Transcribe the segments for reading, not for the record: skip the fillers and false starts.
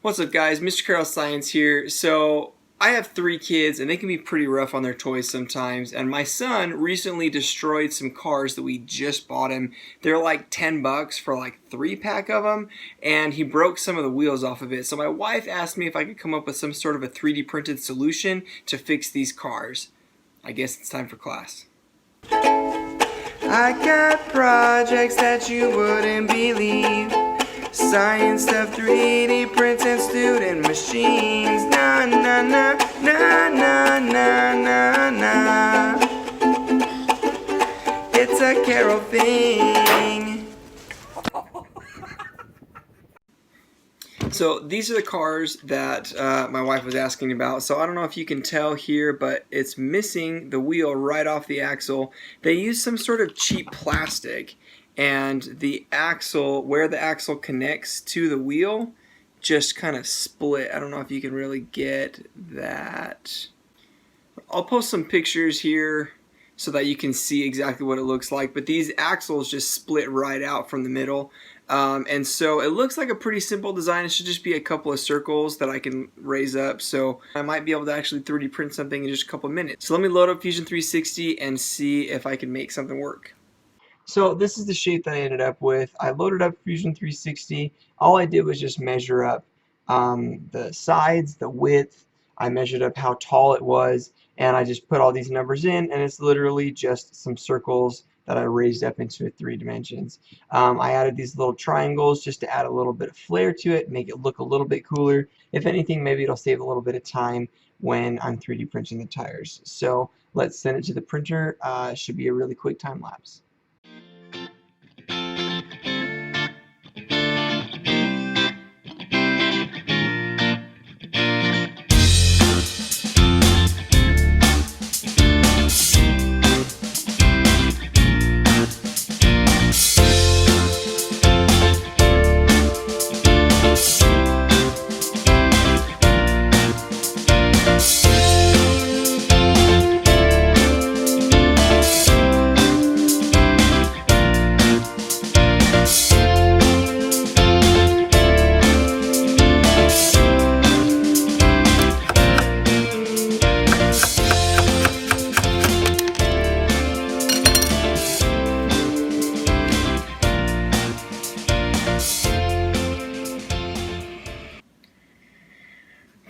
What's up, guys? Mr. Carroll Science here. So I have 3 kids and they can be pretty rough on their toys sometimes, and my son recently destroyed some cars that we just bought him. They're like 10 bucks for like 3-pack of them, and he broke some of the wheels off of it. So my wife asked me if I could come up with some sort of a 3D printed solution to fix these cars. I guess it's time for class. I got projects that you wouldn't believe. Science stuff, 3D prints and student machines. Na na na na na na na na. It's a Carroll thing. So these are the cars that my wife was asking about. So I don't know if you can tell here, but it's missing the wheel right off the axle. They use some sort of cheap plastic, and the axle, where the axle connects to the wheel, just kind of split. I don't know if you can really get that. I'll post some pictures here so that you can see exactly what it looks like, but these axles just split right out from the middle. And so it looks like a pretty simple design. It should just be a couple of circles that I can raise up, so I might be able to actually 3D print something in just a couple of minutes. So let me load up Fusion 360 and see if I can make something work. So this is the shape that I ended up with. I loaded up Fusion 360. All I did was just measure up the sides, the width. I measured up how tall it was, and I just put all these numbers in, and it's literally just some circles that I raised up into 3 dimensions. I added these little triangles just to add a little bit of flair to it, make it look a little bit cooler. If anything, maybe it'll save a little bit of time when I'm 3D printing the tires. So let's send it to the printer. It should be a really quick time lapse.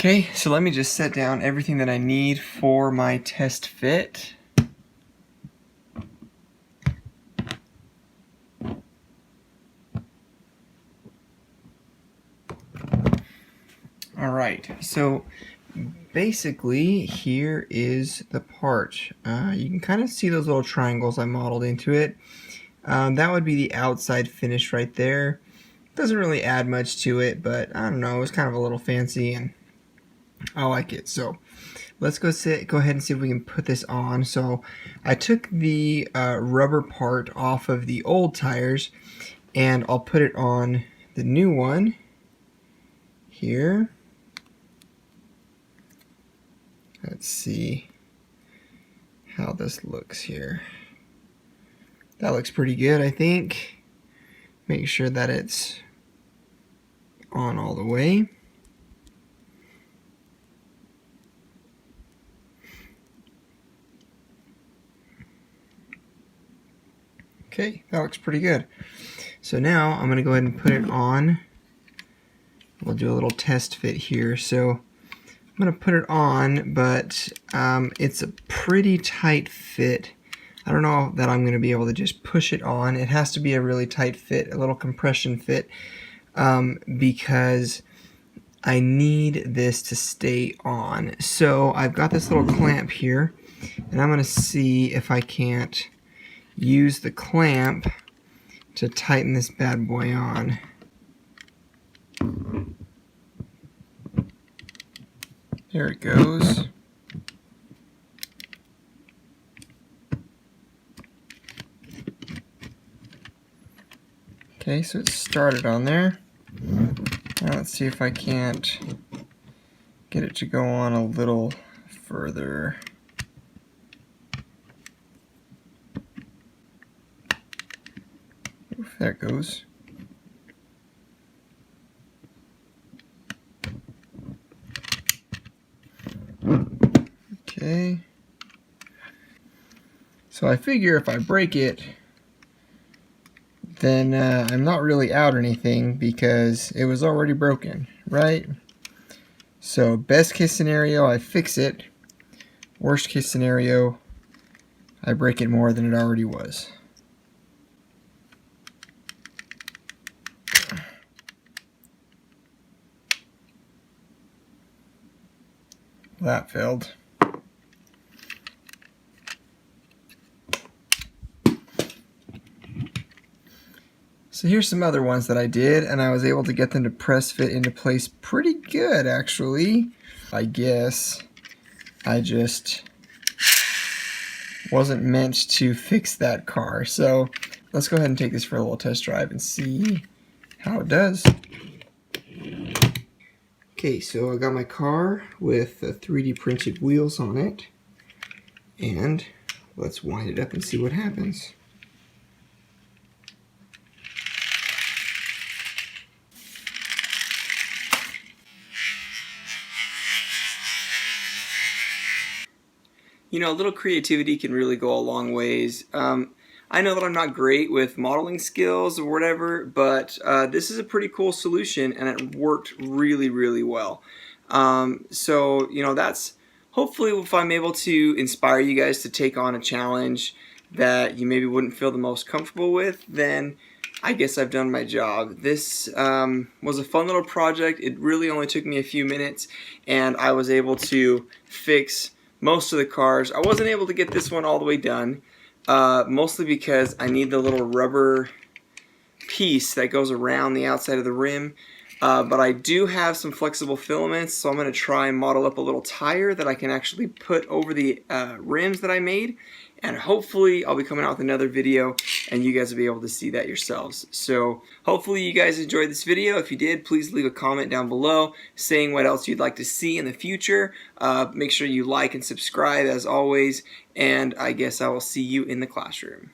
Okay, so let me just set down everything that I need for my test fit. Alright, so basically here is the part. You can kind of see those little triangles I modeled into it. That would be the outside finish right there. Doesn't really add much to it, but I don't know, it's kind of a little fancy and I like it. So let's go ahead and see if we can put this on. So I took the rubber part off of the old tires, and I'll put it on the new one here. Let's see how this looks here. That looks pretty good, I think. Make sure that it's on all the way. Okay, that looks pretty good. So now I'm going to go ahead and put it on. We'll do a little test fit here. So I'm going to put it on, but it's a pretty tight fit. I don't know that I'm going to be able to just push it on. It has to be a really tight fit, a little compression fit, because I need this to stay on. So I've got this little clamp here, and I'm going to see if I can't use the clamp to tighten this bad boy on. There it goes. Okay, so it's started on there. Now let's see if I can't get it to go on a little further. Oof, there it goes. Okay. So I figure if I break it, then I'm not really out anything because it was already broken, right? So best case scenario, I fix it. Worst case scenario, I break it more than it already was. That failed. So here's some other ones that I did, and I was able to get them to press fit into place pretty good, actually. I guess I just wasn't meant to fix that car. So let's go ahead and take this for a little test drive and see how it does. Okay, so I got my car with the 3D printed wheels on it, and let's wind it up and see what happens. You know, a little creativity can really go a long ways. I know that I'm not great with modeling skills or whatever, but this is a pretty cool solution, and it worked really, really well. So, you know, that's hopefully if I'm able to inspire you guys to take on a challenge that you maybe wouldn't feel the most comfortable with, then I guess I've done my job. This was a fun little project. It really only took me a few minutes, and I was able to fix most of the cars. I wasn't able to get this one all the way done, mostly because I need the little rubber piece that goes around the outside of the rim. But I do have some flexible filaments, so I'm going to try and model up a little tire that I can actually put over the rims that I made. And hopefully I'll be coming out with another video and you guys will be able to see that yourselves. So hopefully you guys enjoyed this video. If you did, please leave a comment down below saying what else you'd like to see in the future. Make sure you like and subscribe as always, and I guess I will see you in the classroom.